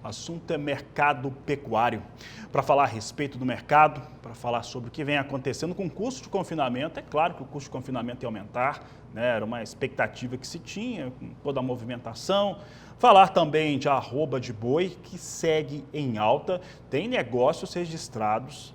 Assunto é mercado pecuário. Para falar a respeito do mercado, para falar sobre o que vem acontecendo com o custo de confinamento, é claro que o custo de confinamento ia aumentar, né? Era uma expectativa que se tinha, com toda a movimentação. Falar também de arroba de boi, que segue em alta, tem negócios registrados.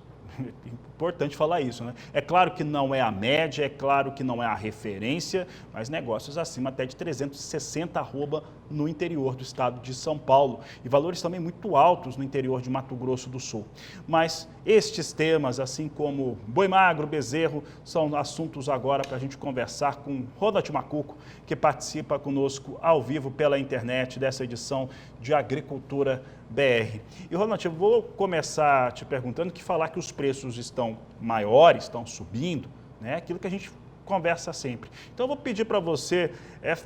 Importante falar isso, né? É claro que não é a média, é claro que não é a referência, mas negócios acima até de 360 arroba no interior do estado de São Paulo e valores também muito altos no interior de Mato Grosso do Sul. Mas estes temas, assim como boi magro, bezerro, são assuntos agora para a gente conversar com Ronald Macuco, que participa conosco ao vivo pela internet dessa edição de Agricultura BR. E, Ronald, eu vou começar te perguntando que falar que os preços estão maiores, estão subindo, né? Aquilo que a gente conversa sempre. Então, eu vou pedir para você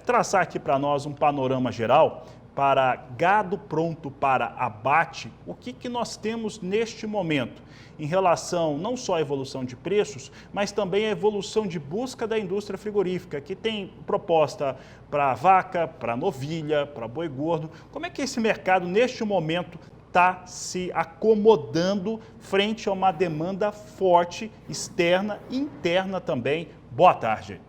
traçar aqui para nós um panorama geral para gado pronto para abate, o que nós temos neste momento em relação não só à evolução de preços, mas também à evolução de busca da indústria frigorífica, que tem proposta para vaca, para novilha, para boi gordo. Como é que esse mercado, neste momento, está se acomodando frente a uma demanda forte, externa e interna também? Boa tarde.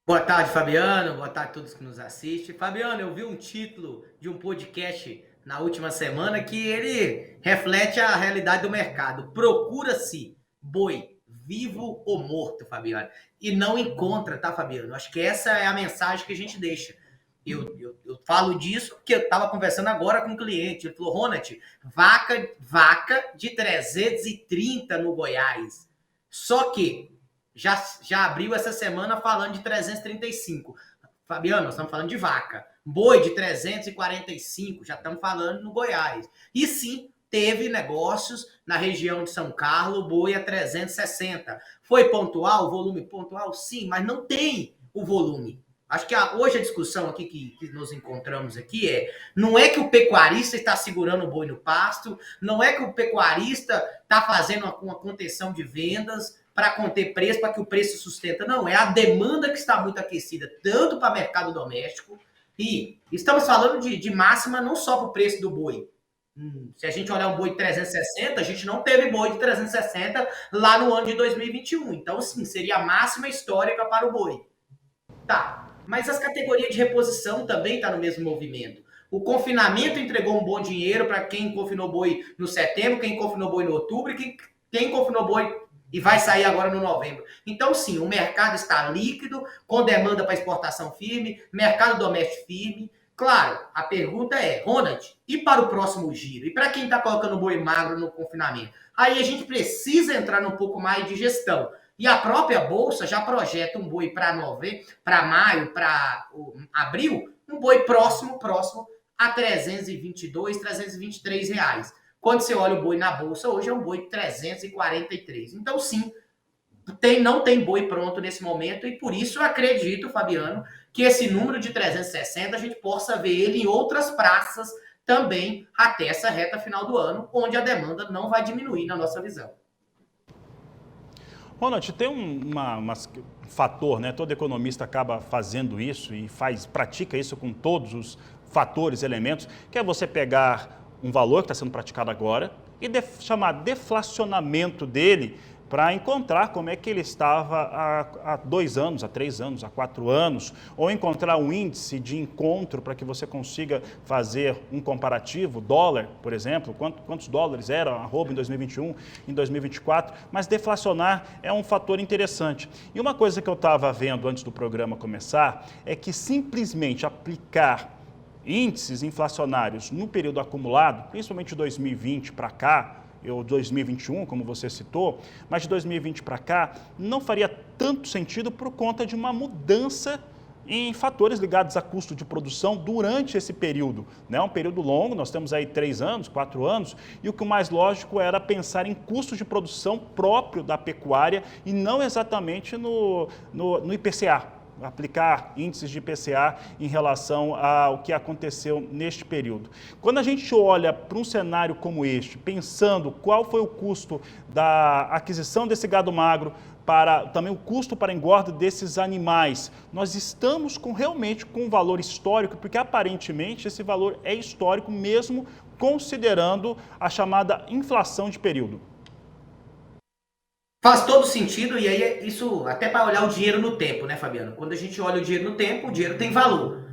Boa tarde, Fabiano. Boa tarde a todos que nos assistem. Fabiano, eu vi um título de um podcast na última semana que ele reflete a realidade do mercado. Procura-se boi vivo ou morto, Fabiano. E não encontra, tá, Fabiano? Acho que essa é a mensagem que a gente deixa. Eu falo disso porque eu estava conversando agora com um cliente. Ele falou, Ronald, vaca de 330 no Goiás. Só que já abriu essa semana falando de 335. Fabiano, nós estamos falando de vaca. Boi de 345, já estamos falando no Goiás. E sim, teve negócios na região de São Carlos, boi a 360. Foi pontual, volume pontual? Sim, mas não tem o volume. Acho que hoje a discussão aqui que nos encontramos aqui não é que o pecuarista está segurando o boi no pasto, não é que o pecuarista está fazendo uma contenção de vendas para conter preço, para que o preço sustenta. Não, é a demanda que está muito aquecida, tanto para o mercado doméstico, e estamos falando de máxima não só para o preço do boi. Se a gente olhar um boi de 360, a gente não teve boi de 360 lá no ano de 2021. Então, sim, seria a máxima histórica para o boi. Tá, mas as categorias de reposição também estão no mesmo movimento. O confinamento entregou um bom dinheiro para quem confinou boi no setembro, quem confinou boi no outubro e quem confinou boi e vai sair agora no novembro. Então, sim, o mercado está líquido, com demanda para exportação firme, mercado doméstico firme. Claro, a pergunta é, Ronald, e para o próximo giro? E para quem está colocando boi magro no confinamento? Aí a gente precisa entrar num pouco mais de gestão. E a própria Bolsa já projeta um boi para maio, para abril, um boi próximo a 322, 323 reais. Quando você olha o boi na Bolsa, hoje é um boi de 343. Então, sim, não tem boi pronto nesse momento e por isso eu acredito, Fabiano, que esse número de 360 a gente possa ver ele em outras praças também até essa reta final do ano, onde a demanda não vai diminuir na nossa visão. Ronald, tem um fator, né? Todo economista acaba fazendo isso e pratica isso com todos os fatores, elementos, que é você pegar um valor que está sendo praticado agora e chamar deflacionamento dele para encontrar como é que ele estava há 2 anos, há 3 anos, há 4 anos, ou encontrar um índice de encontro para que você consiga fazer um comparativo, dólar, por exemplo, quantos dólares era arroba em 2021, em 2024, mas deflacionar é um fator interessante. E uma coisa que eu estava vendo antes do programa começar é que simplesmente aplicar índices inflacionários no período acumulado, principalmente de 2020 para cá, ou 2021, como você citou, mas de 2020 para cá, não faria tanto sentido por conta de uma mudança em fatores ligados a custo de produção durante esse período. É um período longo, nós temos aí 3 anos, 4 anos, e o que o mais lógico era pensar em custo de produção próprio da pecuária e não exatamente no IPCA. Aplicar índices de IPCA em relação ao que aconteceu neste período. Quando a gente olha para um cenário como este, pensando qual foi o custo da aquisição desse gado magro para também o custo para engorda desses animais. Nós estamos realmente com um valor histórico, porque aparentemente esse valor é histórico mesmo considerando a chamada inflação de período. Faz todo sentido, e aí isso até para olhar o dinheiro no tempo, né, Fabiano? Quando a gente olha o dinheiro no tempo, o dinheiro tem valor.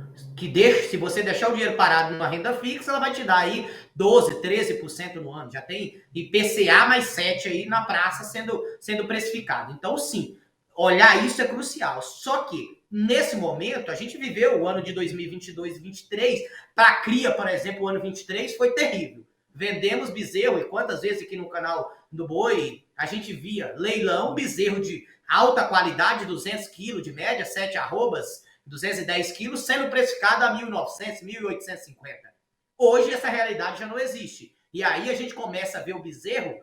Se você deixar o dinheiro parado numa renda fixa, ela vai te dar aí 12, 13% no ano. Já tem IPCA mais 7 aí na praça sendo precificado. Então, sim, olhar isso é crucial. Só que, nesse momento, a gente viveu o ano de 2022 e 2023. Para a cria, por exemplo, o ano 23 foi terrível. Vendemos bezerro, e quantas vezes aqui no canal do Boi a gente via leilão, bezerro de alta qualidade, 200 quilos de média, 7 arrobas, 210 quilos, sendo precificado a 1.900, 1.850. Hoje essa realidade já não existe. E aí a gente começa a ver o bezerro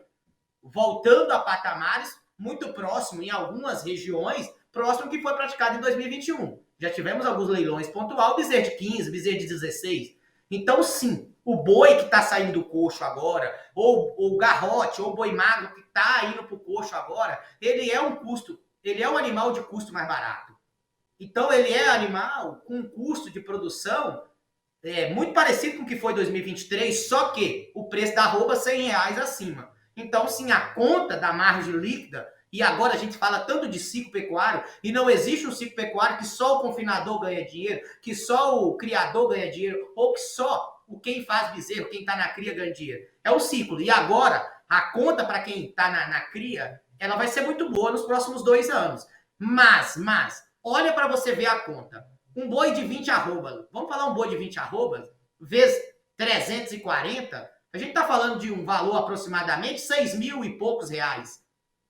voltando a patamares muito próximo, em algumas regiões, próximo que foi praticado em 2021. Já tivemos alguns leilões pontual, bezerro de 15, bezerro de 16. Então, sim, o boi que está saindo do coxo agora, ou o garrote, ou o boi magro que está indo para o coxo agora, ele é um animal de custo mais barato. Então, ele é animal com um custo de produção muito parecido com o que foi 2023, só que o preço da arroba R$100 acima. Então, sim, a conta da margem líquida, e agora a gente fala tanto de ciclo pecuário, e não existe um ciclo pecuário que só o confinador ganha dinheiro, que só o criador ganha dinheiro, ou que só quem faz bezerro, quem está na cria ganha dinheiro. É o ciclo. E agora, a conta para quem está na cria, ela vai ser muito boa nos próximos 2 anos. Mas, olha para você ver a conta. Um boi de 20 arrobas, vamos falar um boi de 20 arrobas, vezes 340, a gente está falando de um valor aproximadamente 6 mil e poucos reais.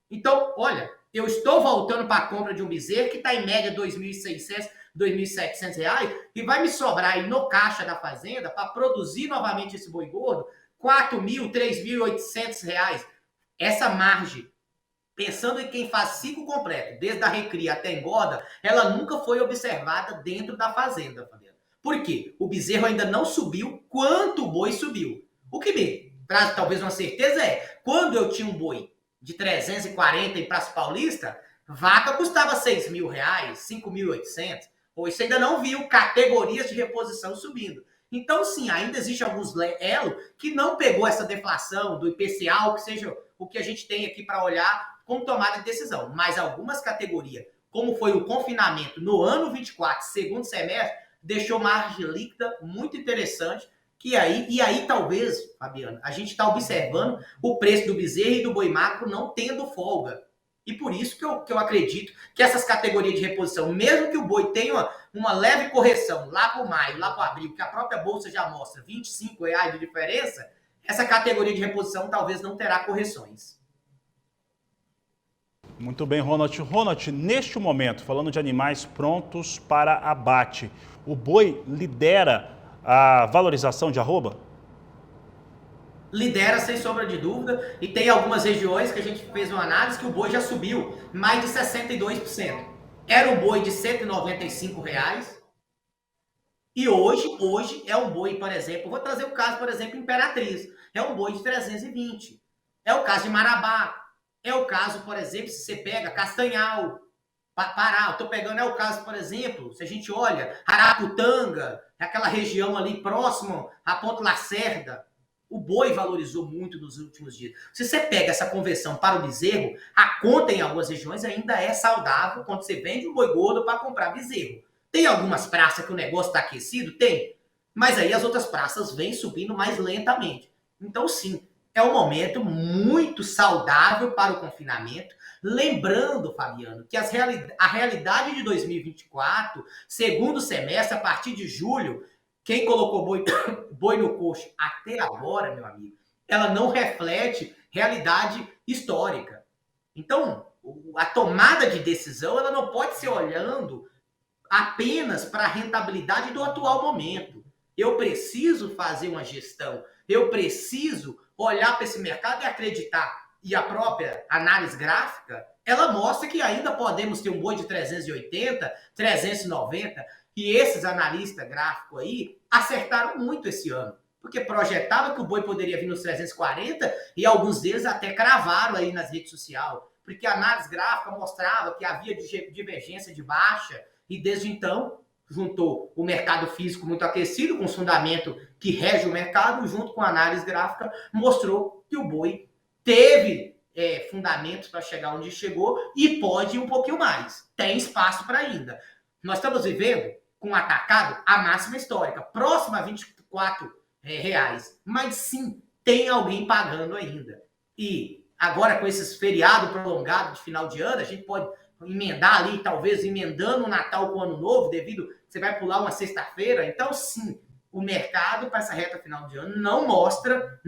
Então, olha, eu estou voltando para a compra de um bezerro que está em média 2.600, 2.700 reais e vai me sobrar aí no caixa da fazenda para produzir novamente esse boi gordo 4.000, 3.800 reais. Essa margem, pensando em quem faz ciclo completo, desde a recria até a engorda, ela nunca foi observada dentro da fazenda, Fabiano. Por quê? O bezerro ainda não subiu quanto o boi subiu. O que me traz talvez uma certeza é, quando eu tinha um boi de 340 em Praça Paulista, vaca custava 6 mil reais, 5.800. Hoje você ainda não viu categorias de reposição subindo. Então, sim, ainda existe alguns elo que não pegou essa deflação do IPCA, ou que seja o que a gente tem aqui para olhar como tomada de decisão. Mas algumas categorias, como foi o confinamento no ano 24, segundo semestre, deixou margem líquida muito interessante. E aí talvez, Fabiano, a gente está observando o preço do bezerro e do boi magro não tendo folga. E por isso que eu acredito que essas categorias de reposição, mesmo que o boi tenha uma leve correção lá para o maio, lá para o abril, que a própria bolsa já mostra R$25 de diferença, essa categoria de reposição talvez não terá correções. Muito bem, Ronald. Ronald, neste momento, falando de animais prontos para abate, o boi lidera a valorização de arroba? Lidera sem sombra de dúvida, e tem algumas regiões que a gente fez uma análise que o boi já subiu mais de 62%. Era um boi de R$195 e hoje é um boi, por exemplo, vou trazer o caso, por exemplo, Imperatriz, é um boi de 320. É o caso de Marabá, é o caso, por exemplo, se você pega Castanhal, Pará, estou pegando, é o caso, por exemplo, se a gente olha, Araputanga, aquela região ali próximo a Ponto Lacerda, o boi valorizou muito nos últimos dias. Se você pega essa conversão para o bezerro, a conta em algumas regiões ainda é saudável quando você vende um boi gordo para comprar bezerro. Tem algumas praças que o negócio está aquecido? Tem. Mas aí as outras praças vêm subindo mais lentamente. Então, sim, é um momento muito saudável para o confinamento. Lembrando, Fabiano, que a realidade de 2024, segundo semestre, a partir de julho, quem colocou boi no coxo até agora, meu amigo, ela não reflete realidade histórica. Então, a tomada de decisão, ela não pode ser olhando apenas para a rentabilidade do atual momento. Eu preciso fazer uma gestão, eu preciso olhar para esse mercado e acreditar. E a própria análise gráfica, ela mostra que ainda podemos ter um boi de 380, 390, e esses analistas gráficos aí acertaram muito esse ano, porque projetavam que o boi poderia vir nos 340 e alguns deles até cravaram aí nas redes sociais. porque a análise gráfica mostrava que havia divergência de baixa, e desde então juntou o mercado físico muito aquecido, com os fundamentos que rege o mercado, junto com a análise gráfica, mostrou que o boi teve fundamentos para chegar onde chegou e pode ir um pouquinho mais. Tem espaço para ainda. Nós estamos vivendo com o atacado a máxima histórica, próxima a R$ 24, mas sim, tem alguém pagando ainda. E agora com esses feriados prolongados de final de ano, a gente pode emendar ali, talvez emendando o Natal com o Ano Novo, devido, você vai pular uma sexta-feira, então sim, o mercado para essa reta final de ano não mostra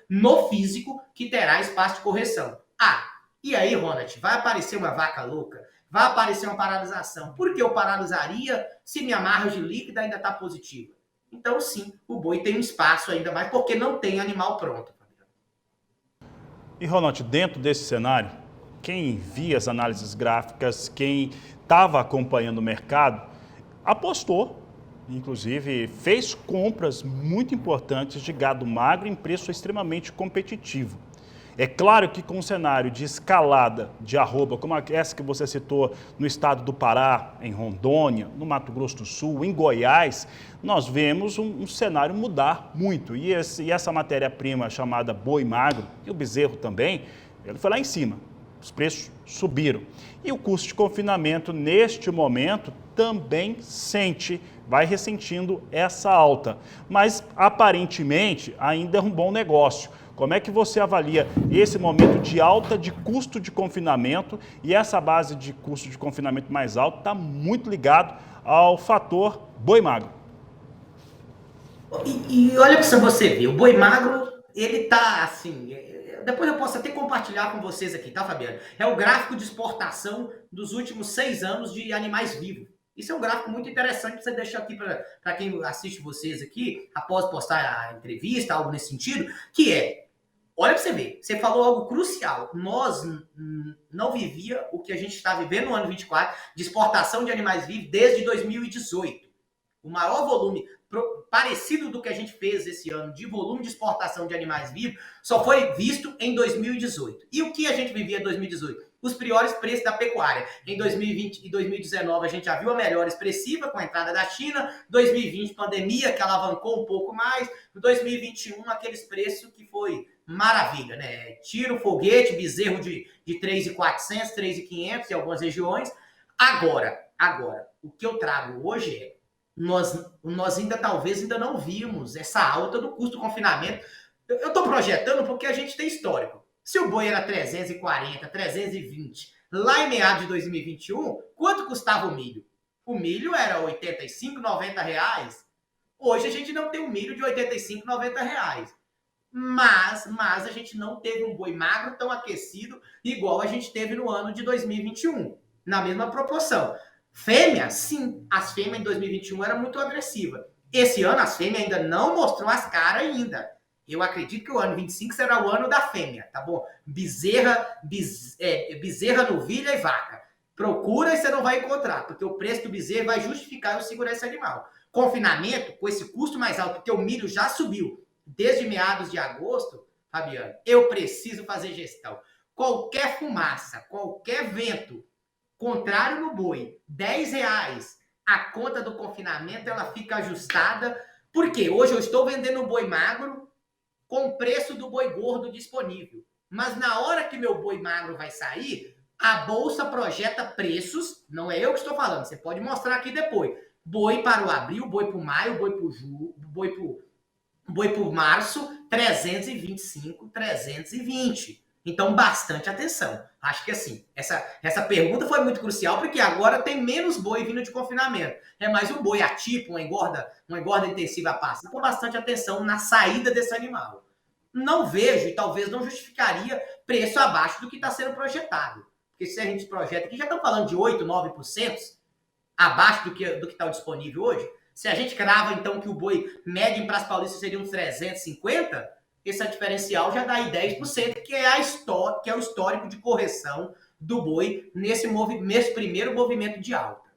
no físico que terá espaço de correção. E aí, Ronald, vai aparecer uma vaca louca? Vai aparecer uma paralisação? Por que eu paralisaria se minha margem líquida ainda está positiva? Então, sim, o boi tem um espaço ainda mais, porque não tem animal pronto. E, Ronald, dentro desse cenário, quem via as análises gráficas, quem estava acompanhando o mercado, apostou, inclusive fez compras muito importantes de gado magro em preço extremamente competitivo. É claro que com um cenário de escalada de arroba, como essa que você citou no estado do Pará, em Rondônia, no Mato Grosso do Sul, em Goiás, nós vemos um cenário mudar muito. E essa matéria-prima chamada boi magro, e o bezerro também, ele foi lá em cima. Os preços subiram. E o custo de confinamento, neste momento, também vai ressentindo essa alta. Mas, aparentemente, ainda é um bom negócio. Como é que você avalia esse momento de alta de custo de confinamento? E essa base de custo de confinamento mais alto está muito ligado ao fator boi magro. E olha para você ver, o boi magro, ele tá assim... Depois eu posso até compartilhar com vocês aqui, tá, Fabiano? É o gráfico de exportação dos últimos 6 anos de animais vivos. Isso é um gráfico muito interessante para você deixar aqui para quem assiste vocês aqui, após postar a entrevista, algo nesse sentido, que é, olha para você ver, você falou algo crucial. Nós não vivia o que a gente está vivendo no ano 24 de exportação de animais vivos desde 2018. O maior volume parecido do que a gente fez esse ano de volume de exportação de animais vivos só foi visto em 2018. E o que a gente vivia em 2018? Os piores preços da pecuária. Em 2020 e 2019 a gente já viu a melhora expressiva com a entrada da China, 2020 pandemia que alavancou um pouco mais, 2021 aqueles preços que foi maravilha, né? Tiro, foguete, bezerro de 3.400, 3.500 em algumas regiões. Agora, o que eu trago hoje é nós ainda não vimos essa alta do custo do confinamento. Eu estou projetando porque a gente tem histórico. Se o boi era 340, 320, lá em meados de 2021, quanto custava o milho? O milho era 85, 90 reais. Hoje a gente não tem um milho de 85, 90 reais. Mas a gente não teve um boi magro tão aquecido igual a gente teve no ano de 2021, na mesma proporção. Fêmea, sim, as fêmeas em 2021 eram muito agressivas. Esse ano as fêmeas ainda não mostrou as caras ainda. Eu acredito que o ano 25 será o ano da fêmea, tá bom? Bezerra, novilha e vaca. Procura e você não vai encontrar, porque o preço do bezerro vai justificar eu segurar esse animal. Confinamento, com esse custo mais alto, porque o milho já subiu desde meados de agosto, Fabiano, eu preciso fazer gestão. Qualquer fumaça, qualquer vento, contrário no boi, R$10, a conta do confinamento ela fica ajustada, porque hoje eu estou vendendo o boi magro com o preço do boi gordo disponível. Mas na hora que meu boi magro vai sair, a bolsa projeta preços, não é eu que estou falando, você pode mostrar aqui depois. Boi para o abril, boi para o maio, boi para o julho, boi para o março, 325, 320. Então, bastante atenção. Acho que assim, essa pergunta foi muito crucial, porque agora tem menos boi vindo de confinamento. É mais um boi atipo, uma engorda intensiva a pasto. Com bastante atenção na saída desse animal. Não vejo, e talvez não justificaria, preço abaixo do que está sendo projetado. Porque se a gente projeta aqui, já estamos falando de 8%, 9% abaixo do que está disponível hoje. Se a gente crava, então, que o boi médio para as paulistas seria uns 350, esse diferencial já dá aí 10%, que é o histórico de correção do boi nesse primeiro movimento de alta.